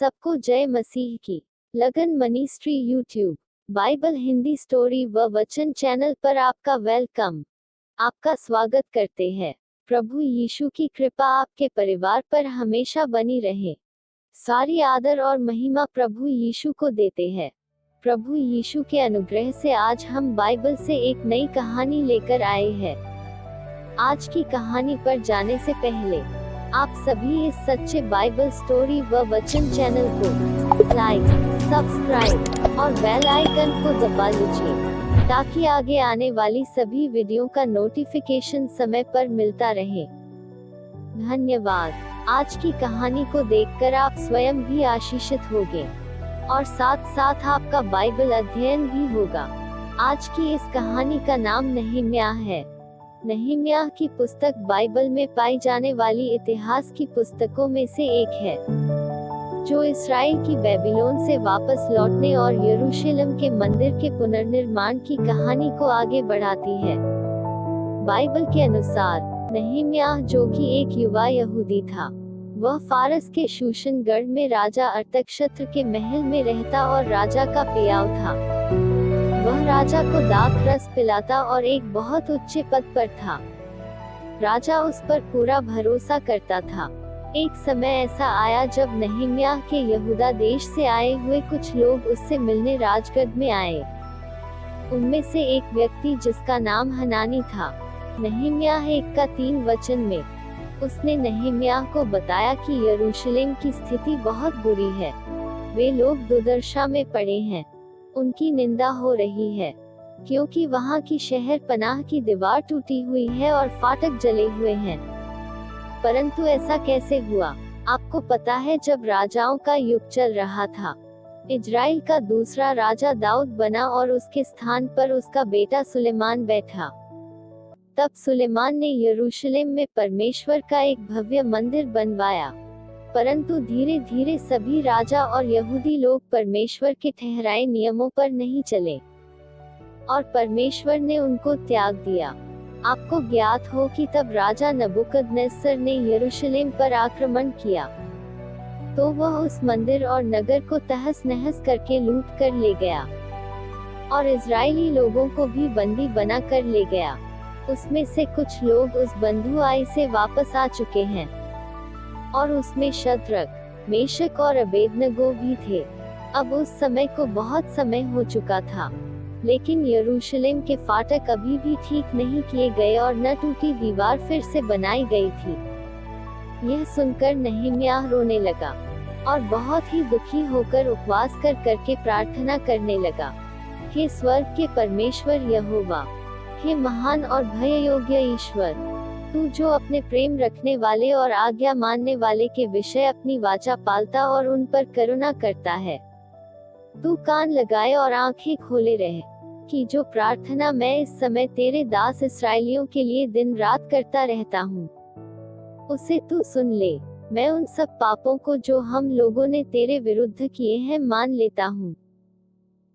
सबको जय मसीह की। लगन मनीस्ट्री यूट्यूब बाइबल हिंदी स्टोरी व वचन चैनल पर आपका वेलकम, आपका स्वागत करते हैं। प्रभु यीशु की कृपा आपके परिवार पर हमेशा बनी रहे। सारी आदर और महिमा प्रभु यीशु को देते हैं। प्रभु यीशु के अनुग्रह से आज हम बाइबल से एक नई कहानी लेकर आए हैं। आज की कहानी पर जाने से पहले आप सभी इस सच्चे बाइबल स्टोरी व वचन चैनल को लाइक, सब्सक्राइब और बेल आइकन को दबा लीजिए ताकि आगे आने वाली सभी वीडियो का नोटिफिकेशन समय पर मिलता रहे। धन्यवाद। आज की कहानी को देखकर आप स्वयं भी आशीषित होंगे और साथ साथ आपका बाइबल अध्ययन भी होगा। आज की इस कहानी का नाम नहम्याह है। नहम्याह की पुस्तक बाइबल में पाई जाने वाली इतिहास की पुस्तकों में से एक है, जो इस्राएल की बेबीलोन से वापस लौटने और यरूशलेम के मंदिर के पुनर्निर्माण की कहानी को आगे बढ़ाती है। बाइबल के अनुसार नहम्याह, जो कि एक युवा यहूदी था, वह फारस के शूशनगढ़ में राजा अर्तक्षत्र के महल में रहता और राजा का पेयाव था। वह राजा को दाख रस पिलाता और एक बहुत उच्च पद पर था। राजा उस पर पूरा भरोसा करता था। एक समय ऐसा आया जब नहम्याह के यहूदा देश से आए हुए कुछ लोग उससे मिलने राजगढ़ में आए। उनमें से एक व्यक्ति, जिसका नाम हनानी था, नहम्याह 1:3 में, उसने नहम्याह को बताया कि यरूशलेम की स्थिति बहुत बुरी है। वे लोग दुर्दशा में पड़े हैं, उनकी निंदा हो रही है, क्योंकि वहां की शहर पनाह की दीवार टूटी हुई है और फाटक जले हुए हैं। परंतु ऐसा कैसे हुआ? आपको पता है, जब राजाओं का युग चल रहा था, इजराइल का दूसरा राजा दाऊद बना और उसके स्थान पर उसका बेटा सुलेमान बैठा। तब सुलेमान ने यरूशलेम में परमेश्वर का एक भव्य मंदिर बनवाया। परंतु धीरे धीरे सभी राजा और यहूदी लोग परमेश्वर के ठहराए नियमों पर नहीं चले और परमेश्वर ने उनको त्याग दिया। आपको ज्ञात हो कि तब राजा नबूकदनेस्सर ने यरूशलेम पर आक्रमण किया, तो वह उस मंदिर और नगर को तहस नहस करके लूट कर ले गया और इजरायली लोगों को भी बंदी बना कर ले गया। उसमें से कुछ लोग उस बंधुआई से वापस आ चुके हैं और उसमें शद्रक, मेशक और अबेदनगो भी थे। अब उस समय को बहुत समय हो चुका था, लेकिन यरूशलेम के फाटक अभी भी ठीक नहीं किए गए और न टूटी दीवार फिर से बनाई गई थी। यह सुनकर नहम्याह रोने लगा और बहुत ही दुखी होकर उपवास करके प्रार्थना करने लगा। हे स्वर्ग के परमेश्वर यहोवा, हे महान और भय योग्य ईश्वर, तू जो अपने प्रेम रखने वाले और आज्ञा मानने वाले के विषय अपनी वाचा पालता और उन पर करुणा करता है, तू कान लगाए और आंखें खोले रहे कि जो प्रार्थना मैं इस समय तेरे दास इस्राएलियों के लिए दिन रात करता रहता हूँ, उसे तू सुन ले। मैं उन सब पापों को जो हम लोगों ने तेरे विरुद्ध किए हैं मान लेता हूँ।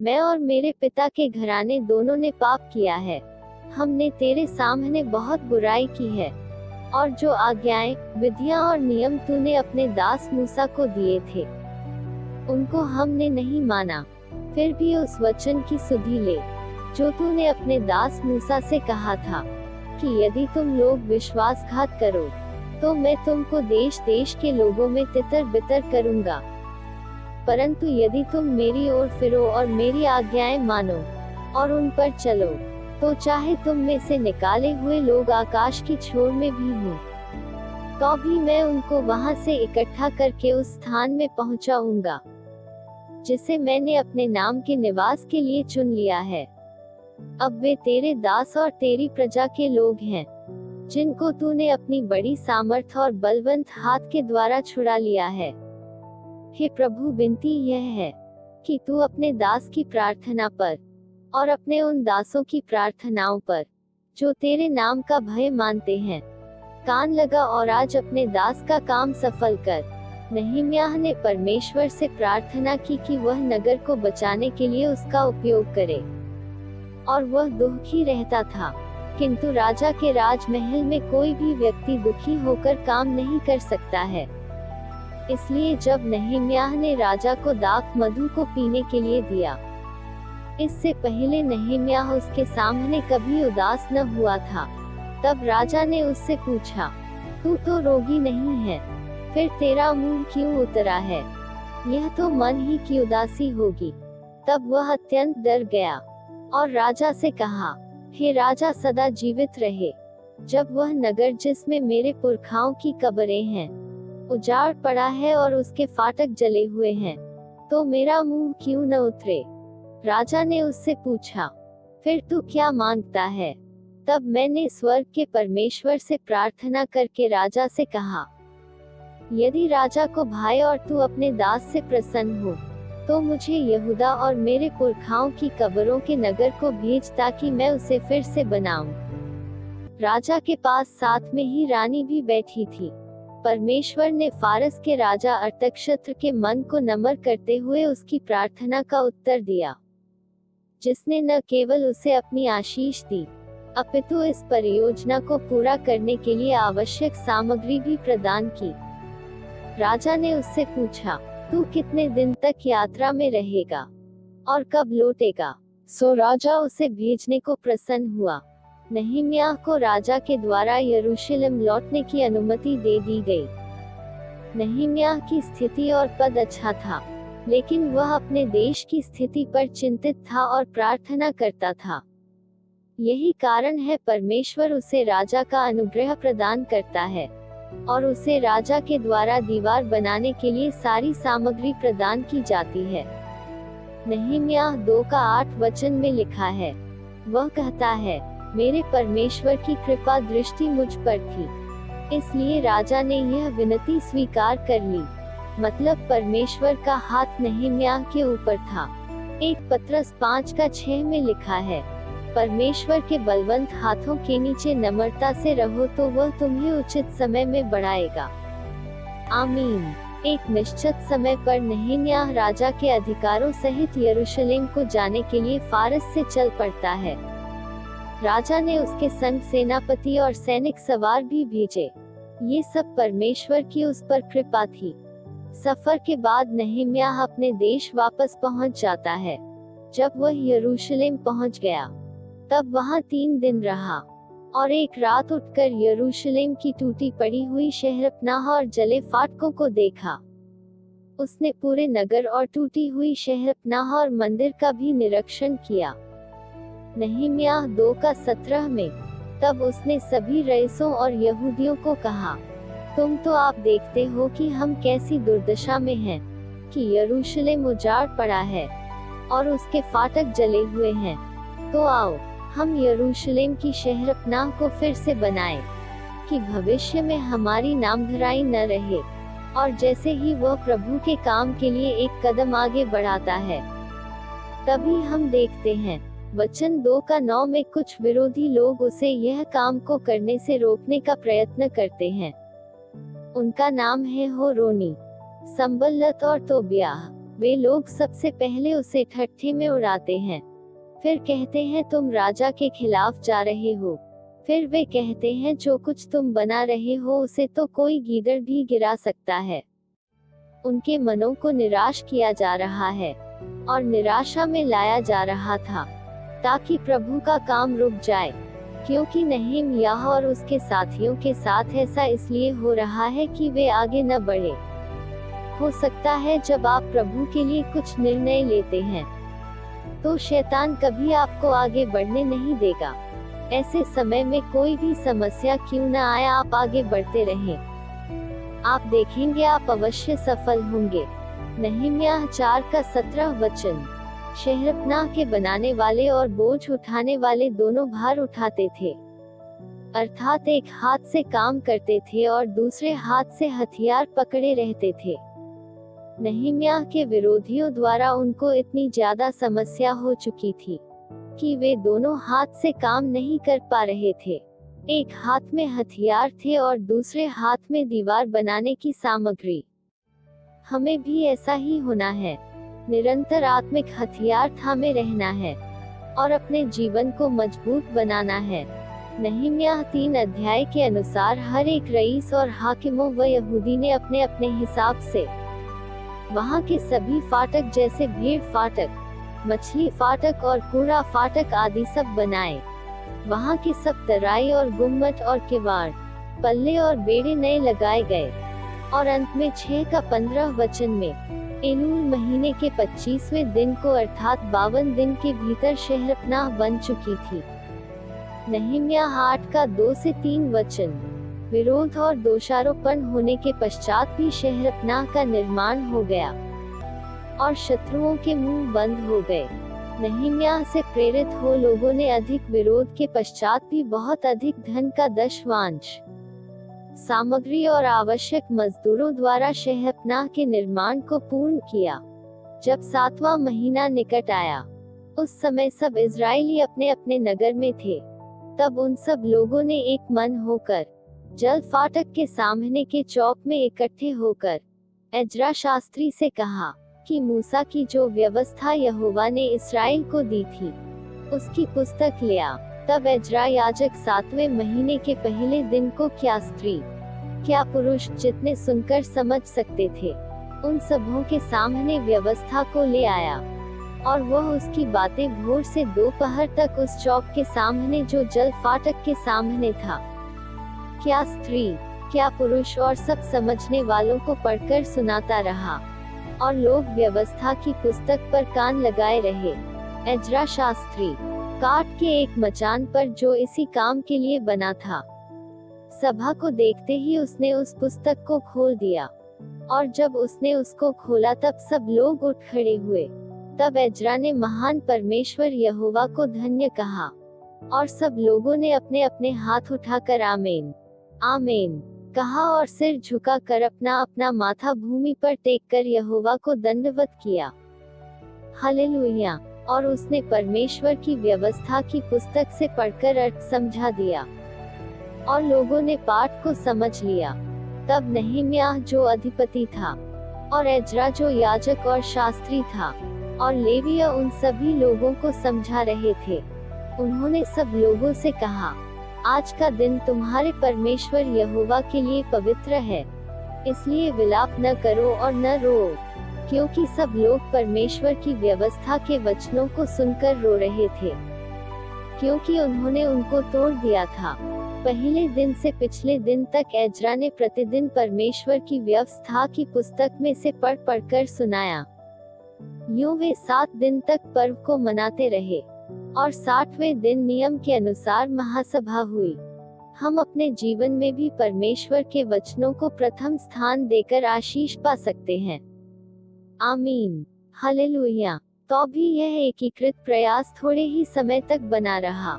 मैं और मेरे पिता के घराने दोनों ने पाप किया है। हमने तेरे सामने बहुत बुराई की है और जो आज्ञाएं, विधियां और नियम तूने अपने दास मूसा को दिए थे, उनको हमने नहीं माना। फिर भी उस वचन की सुधि ले जो तूने अपने दास मूसा से कहा था कि यदि तुम लोग विश्वासघात करो तो मैं तुमको देश देश के लोगों में तितर बितर करूंगा। परंतु यदि तुम मेरी ओर फिरो और मेरी आज्ञाएं मानो और उन पर चलो, तो चाहे तुम में से निकाले हुए लोग आकाश की छोर में भी हों, तो भी मैं उनको वहां से इकट्ठा करके उस स्थान में पहुंचाऊंगा जिसे मैंने अपने नाम के निवास के लिए चुन लिया है। अब वे तेरे दास और तेरी प्रजा के लोग हैं, जिनको तूने अपनी बड़ी सामर्थ और बलवंत हाथ के द्वारा छुड़ा लिया है। हे प्रभु, विनती यह है कि तू अपने दास की प्रार्थना पर और अपने उन दासों की प्रार्थनाओं पर जो तेरे नाम का भय मानते हैं, कान लगा और आज अपने दास का काम सफल कर। नहम्याह ने परमेश्वर से प्रार्थना की कि वह नगर को बचाने के लिए उसका उपयोग करे, और वह दुखी रहता था, किंतु राजा के राजमहल में कोई भी व्यक्ति दुखी होकर काम नहीं कर सकता है। इसलिए जब नहम्याह ने राजा को दाख मधु को पीने के लिए दिया, इससे पहले नहम्याह उसके सामने कभी उदास न हुआ था। तब राजा ने उससे पूछा, तू तो रोगी नहीं है, फिर तेरा मुंह क्यों उतरा है? यह तो मन ही की उदासी होगी। तब वह अत्यंत डर गया और राजा से कहा, हे राजा, सदा जीवित रहे। जब वह नगर जिसमें मेरे पुरखाओं की कब्रें हैं उजाड़ पड़ा है और उसके फाटक जले हुए हैं, तो मेरा मुंह क्यों न उतरे? राजा ने उससे पूछा, फिर तू क्या मांगता है? तब मैंने स्वर्ग के परमेश्वर से प्रार्थना करके राजा से कहा, यदि राजा को भाई और तू अपने दास से प्रसन्न हो, तो मुझे यहूदा और मेरे पुरखाओं की कब्रों के नगर को भेज, ताकि मैं उसे फिर से बनाऊं। राजा के पास साथ में ही रानी भी बैठी थी। परमेश्वर ने फारस के राजा अर्तक्षत्र के मन को नम्र करते हुए उसकी प्रार्थना का उत्तर दिया, जिसने न केवल उसे अपनी आशीष दी, अपितु इस परियोजना को पूरा करने के लिए आवश्यक सामग्री भी प्रदान की। राजा ने उससे पूछा, तू कितने दिन तक यात्रा में रहेगा और कब लौटेगा? सो राजा उसे भेजने को प्रसन्न हुआ। नहम्याह को राजा के द्वारा यरूशलेम लौटने की अनुमति दे दी गई। नहम्याह की स्थिति और पद अच्छा था, लेकिन वह अपने देश की स्थिति पर चिंतित था और प्रार्थना करता था। यही कारण है परमेश्वर उसे राजा का अनुग्रह प्रदान करता है और उसे राजा के द्वारा दीवार बनाने के लिए सारी सामग्री प्रदान की जाती है। नहम्याह 2:8 में लिखा है, वह कहता है, मेरे परमेश्वर की कृपा दृष्टि मुझ पर थी, इसलिए राजा ने यह विनती स्वीकार कर ली। मतलब परमेश्वर का हाथ नहम्याह के ऊपर था। 1 पत्रस 5:6 में लिखा है, परमेश्वर के बलवंत हाथों के नीचे नम्रता से रहो, तो वह तुम्हें उचित समय में बढ़ाएगा। आमीन। एक निश्चित समय पर नहम्याह राजा के अधिकारों सहित यरूशलेम को जाने के लिए फारस से चल पड़ता है। राजा ने उसके संग सेनापति और सैनिक सवार भी भेजे। ये सब परमेश्वर की उस पर कृपा थी। सफर के बाद नहम्याह अपने देश वापस पहुंच जाता है। जब वह यरूशलेम पहुंच गया, तब वहां 3 दिन रहा और एक रात उठकर यरूशलेम की टूटी पड़ी हुई शहरपनाह और जले फाटकों को देखा। उसने पूरे नगर और टूटी हुई शहरपनाह और मंदिर का भी निरीक्षण किया। नहम्याह 2:17 में, तब उसने सभी रईसों और यहूदियों को कहा, तुम तो आप देखते हो कि हम कैसी दुर्दशा में हैं, कि यरूशलेम उजाड़ पड़ा है और उसके फाटक जले हुए हैं। तो आओ, हम यरूशलेम की शहरपनाह को फिर से बनाएं, कि भविष्य में हमारी नामधराई न रहे। और जैसे ही वह प्रभु के काम के लिए एक कदम आगे बढ़ाता है, तभी हम देखते हैं, वचन 2:9 में कुछ विरोधी लोग उसे यह काम को करने से रोकने का प्रयत्न करते हैं। उनका नाम है होरोनी, संबल्लत और तोबियाह। वे लोग सबसे पहले उसे ठट्ठे में उड़ाते हैं, फिर कहते हैं तुम राजा के खिलाफ जा रहे हो। फिर वे कहते हैं जो कुछ तुम बना रहे हो उसे तो कोई गीदड़ भी गिरा सकता है। उनके मनों को निराश किया जा रहा है और निराशा में लाया जा रहा था, ताकि प्रभु का काम रुक जाए। क्योंकि नहम्याह और उसके साथियों के साथ ऐसा इसलिए हो रहा है कि वे आगे न बढ़े। हो सकता है जब आप प्रभु के लिए कुछ निर्णय लेते हैं, तो शैतान कभी आपको आगे बढ़ने नहीं देगा। ऐसे समय में कोई भी समस्या क्यों न आए, आप आगे बढ़ते रहें। आप देखेंगे आप अवश्य सफल होंगे। नहम्याह 4:17 शहरपनाह के बनाने वाले और बोझ उठाने वाले दोनों भार उठाते थे, अर्थात एक हाथ से काम करते थे और दूसरे हाथ से हथियार पकड़े रहते थे। नहम्याह के विरोधियों द्वारा उनको इतनी ज्यादा समस्या हो चुकी थी कि वे दोनों हाथ से काम नहीं कर पा रहे थे। एक हाथ में हथियार थे और दूसरे हाथ में दीवार बनाने की सामग्री। हमें भी ऐसा ही होना है, निरंतर आत्मिक हथियार थामे रहना है और अपने जीवन को मजबूत बनाना है। नहम्याह 3 अध्याय के अनुसार हर एक रईस और हाकिमों व यहूदी ने अपने अपने हिसाब से वहाँ के सभी फाटक जैसे भेड़ फाटक, मछली फाटक और कूड़ा फाटक आदि सब बनाए। वहाँ के सब तराई और गुम्मट और किवाड़, पल्ले और बेड़े नए लगाए गए। और अंत में 6 का 15 वचन में एलूल महीने के 25वें दिन को अर्थात 52 दिन के भीतर शहरपनाह बन चुकी थी। नहम्याह 8 का 2 से 3 वचन, विरोध और दोषारोपण होने के पश्चात भी शहरपनाह का निर्माण हो गया और शत्रुओं के मुंह बंद हो गए। नहम्याह से प्रेरित हो लोगों ने अधिक विरोध के पश्चात भी बहुत अधिक धन का दशवांश, सामग्री और आवश्यक मजदूरों द्वारा शहरपनाह के निर्माण को पूर्ण किया। जब 7वां महीना निकट आया, उस समय सब इजरायली अपने अपने नगर में थे। तब उन सब लोगों ने एक मन होकर जल फाटक के सामने के चौक में इकट्ठे होकर एज्रा शास्त्री से कहा कि मूसा की जो व्यवस्था यहोवा ने इस्राएल को दी थी उसकी पुस्तक ले आ। तब एज्रा याजक 7वें महीने के पहले दिन को क्या स्त्री क्या पुरुष जितने सुनकर समझ सकते थे उन सबों के सामने व्यवस्था को ले आया, और वह उसकी बातें भोर से दोपहर तक उस चौक के सामने जो जल फाटक के सामने था, क्या स्त्री क्या पुरुष और सब समझने वालों को पढ़कर सुनाता रहा, और लोग व्यवस्था की पुस्तक पर कान लगाए रहे। एज्रा शास्त्री काट के एक मचान पर जो इसी काम के लिए बना था, सभा को देखते ही उसने उस पुस्तक को खोल दिया, और जब उसने उसको खोला तब सब लोग उठ खड़े हुए। तब एज्रा ने महान परमेश्वर यहोवा को धन्य कहा, और सब लोगों ने अपने अपने हाथ उठाकर आमीन आमीन कहा और सिर झुकाकर अपना अपना माथा भूमि पर टेक कर यहोवा को दंडवत किया। हालेलुया। और उसने परमेश्वर की व्यवस्था की पुस्तक से पढ़कर अर्थ समझा दिया, और लोगों ने पाठ को समझ लिया। तब नहम्याह जो अधिपति था, और एज्रा जो याजक और शास्त्री था, और लेविया उन सभी लोगों को समझा रहे थे। उन्होंने सब लोगों से कहा, आज का दिन तुम्हारे परमेश्वर यहोवा के लिए पवित्र है, इसलिए विलाप न करो और न रो, क्योंकि सब लोग परमेश्वर की व्यवस्था के वचनों को सुनकर रो रहे थे, क्योंकि उन्होंने उनको तोड़ दिया था। पहले दिन से पिछले दिन तक एज्रा ने प्रतिदिन परमेश्वर की व्यवस्था की पुस्तक में से पढ़ पढ़कर सुनाया। यूं वे 7 दिन तक पर्व को मनाते रहे, और 60वें दिन नियम के अनुसार महासभा हुई। हम अपने जीवन में भी परमेश्वर के वचनों को प्रथम स्थान देकर आशीष पा सकते हैं। आमीन। हालेलुया। तो भी यह एकीकृत प्रयास थोड़े ही समय तक बना रहा,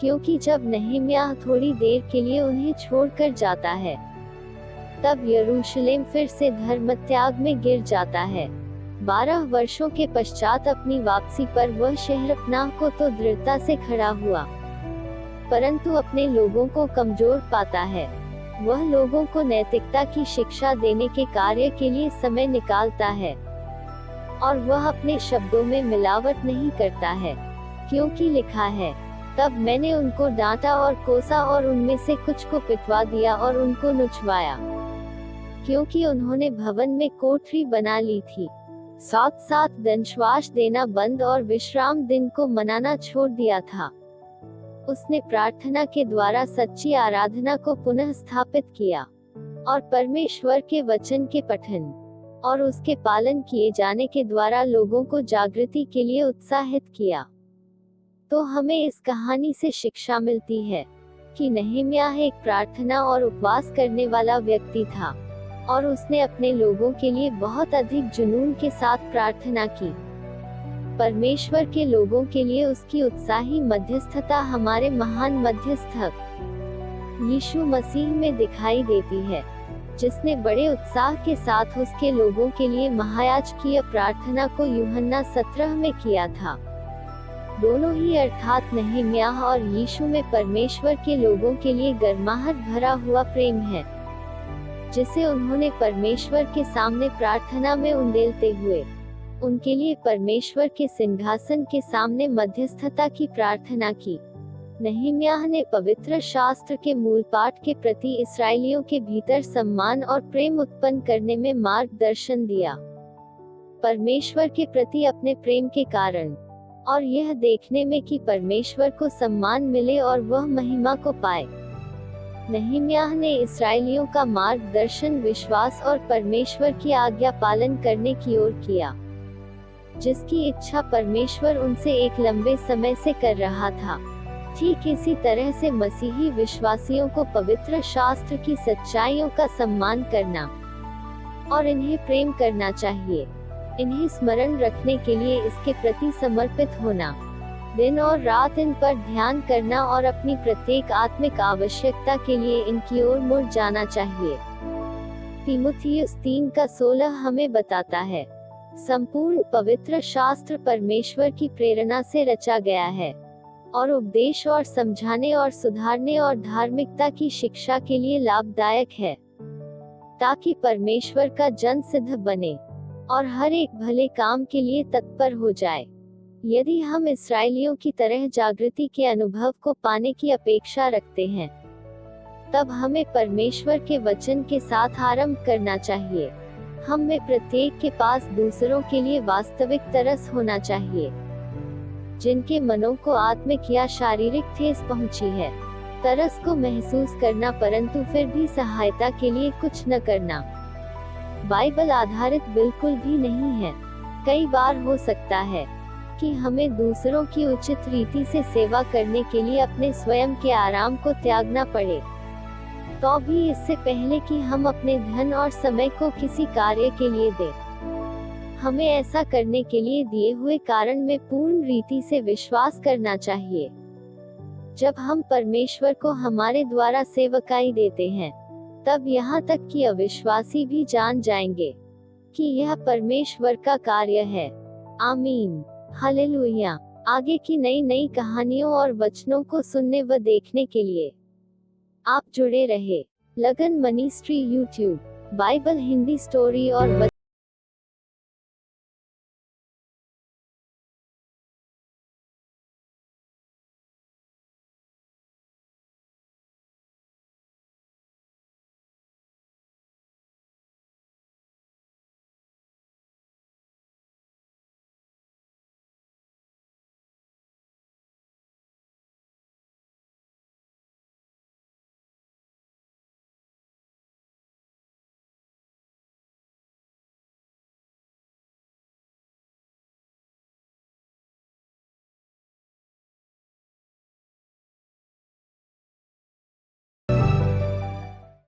क्योंकि जब नहम्याह थोड़ी देर के लिए उन्हें छोड़कर जाता है, तब यरूशलेम फिर से धर्म त्याग में गिर जाता है। 12 वर्षों के पश्चात अपनी वापसी पर वह शहरपनाह को तो दृढ़ता से खड़ा हुआ, परंतु अपने लोगों को कमजोर पाता है। वह लोगों को नैतिकता की शिक्षा देने के कार्य के लिए समय निकालता है, और वह अपने शब्दों में मिलावट नहीं करता है, क्योंकि लिखा है, तब मैंने उनको डांटा और कोसा और उनमें से कुछ को पिटवा दिया और उनको नुचवाया, क्योंकि उन्होंने भवन में कोठरी बना ली थी। साथ साथ दंशवास देना बंद और विश्राम दिन को मनाना छोड़ दिया था। उसने प्रार्थना के द्वारा सच्ची आराधना को पुनः स्थापित किया, और परमेश्वर के वचन के पठन और उसके पालन किए जाने के द्वारा लोगों को जागृति के लिए उत्साहित किया। तो हमें इस कहानी से शिक्षा मिलती है कि नहम्याह एक प्रार्थना और उपवास करने वाला व्यक्ति था, और उसने अपने लोगों के लिए बहुत अधिक जुनून के साथ प्रार्थना की। परमेश्वर के लोगों के लिए उसकी उत्साही मध्यस्थता हमारे महान मध्यस्थक यीशु मसीह में दिखाई देती है, जिसने बड़े उत्साह के साथ उसके लोगों के लिए महायाजकीय प्रार्थना को यूहन्ना 17 में किया था। दोनों ही अर्थात नहम्याह और यीशु में परमेश्वर के लोगों के लिए गर्माहट भरा हुआ प्रेम है, जिसे उन्होंने परमेश्वर के सामने प्रार्थना में उंडेलते हुए उनके लिए परमेश्वर के सिंहासन के सामने मध्यस्थता की प्रार्थना की। नहम्याह ने पवित्र शास्त्र के मूल पाठ के प्रति इस्राएलियों के भीतर सम्मान और प्रेम उत्पन्न करने में मार्गदर्शन दिया। परमेश्वर के प्रति अपने प्रेम के कारण, और यह देखने में कि परमेश्वर को सम्मान मिले और वह महिमा को पाए। नहम्याह ने इस्राएलियों का मार्गदर्शन विश्वास और परमेश्वर की आज्ञा पालन करने की ओर किया, जिसकी इच्छा परमेश्वर उनसे एक लंबे समय से कर रहा था। ठीक इसी तरह से मसीही विश्वासियों को पवित्र शास्त्र की सच्चाइयों का सम्मान करना और इन्हें प्रेम करना चाहिए, इन्हें स्मरण रखने के लिए इसके प्रति समर्पित होना, दिन और रात इन पर ध्यान करना और अपनी प्रत्येक आत्मिक आवश्यकता के लिए इनकी ओर मुड़ जाना चाहिए। तीमुथियुस 3:16 हमें बताता है, संपूर्ण पवित्र शास्त्र परमेश्वर की प्रेरणा से रचा गया है और उपदेश और समझाने और सुधारने और धार्मिकता की शिक्षा के लिए लाभदायक है, ताकि परमेश्वर का जन सिद्ध बने और हर एक भले काम के लिए तत्पर हो जाए। यदि हम इस्राएलियों की तरह जागृति के अनुभव को पाने की अपेक्षा रखते हैं, तब हमें परमेश्वर के वचन के साथ आरंभ करना चाहिए। हम में प्रत्येक के पास दूसरों के लिए वास्तविक तरस होना चाहिए, जिनके मनों को आत्मिक या शारीरिक ठेस पहुंची है। तरस को महसूस करना परंतु फिर भी सहायता के लिए कुछ न करना बाइबल आधारित बिल्कुल भी नहीं है। कई बार हो सकता है कि हमें दूसरों की उचित रीति से सेवा करने के लिए अपने स्वयं के आराम को त्यागना पड़े, तो भी इससे पहले कि हम अपने धन और समय को किसी कार्य के लिए दें। हमें ऐसा करने के लिए दिए हुए कारण में पूर्ण रीति से विश्वास करना चाहिए। जब हम परमेश्वर को हमारे द्वारा सेवकाई देते हैं, तब यहाँ तक कि अविश्वासी भी जान जाएंगे कि यह परमेश्वर का कार्य है। आमीन, हालेलुया। आगे की नई कहानियों और वचनों को सुनने व देखने के लिए आप जुड़े रहे। लगन मनीस्ट्री यूट्यूब, बाइबल हिंदी स्टोरी और